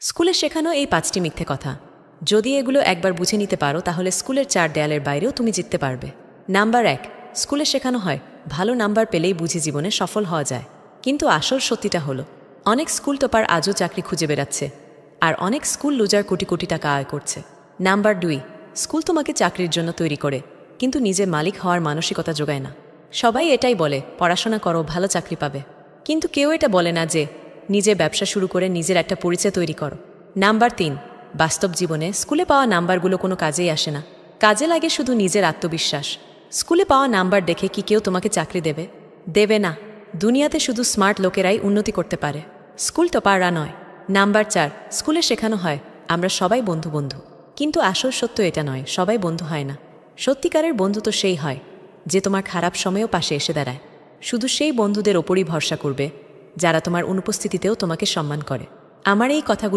স্কুলে শেখানো এই 5টি মিথ্যে কথা যদি এগুলো একবার বুঝে নিতে পারো তাহলে স্কুলের 4 দেয়ালের বাইরেও তুমি জিততে পারবে। নাম্বার 1, স্কুলে শেখানো হয় ভালো নাম্বার পেলেই বুঝি জীবনে সফল হওয়া যায়। কিন্তু আসল সত্যিটা হলো অনেক স্কুল টপার আজও চাকরি খুঁজে বেড়াচ্ছে, আর অনেক স্কুল লুজার কোটি কোটি টাকা আয় করছে। নাম্বার 2, স্কুল তোমাকে চাকরির জন্য তৈরি করে কিন্তু নিজে মালিক হওয়ার মানসিকতা যোগায় না। সবাই এটাই বলে পড়াশোনা করো, ভালো চাকরি পাবে, কিন্তু কেউ এটা বলে না যে নিজে ব্যবসা শুরু করে নিজের একটা পরিচয় তৈরি করো। নাম্বার 3, বাস্তব জীবনে স্কুলে পাওয়া নাম্বারগুলো কোনো কাজেই আসে না। কাজে লাগে শুধু নিজের আত্মবিশ্বাস। স্কুলে পাওয়া নাম্বার দেখে কি কেউ তোমাকে চাকরি দেবে? দেবে না। দুনিয়াতে শুধু স্মার্ট লোকেরাই উন্নতি করতে পারে, স্কুল টপাররা নয়। নাম্বার 4, স্কুলে শেখানো হয় আমরা সবাই বন্ধু বন্ধু, কিন্তু আসল সত্য এটা নয়, সবাই বন্ধু হয় না। সত্যিকারের বন্ধু তো সেই হয় যে তোমার খারাপ সময়েও পাশে এসে দাঁড়ায়। শুধু সেই বন্ধুদের ওপরই ভরসা করবে যারা তোমার অনুপস্থিতিতেও তোমাকে সম্মান করে। আমার এই কথাগুলো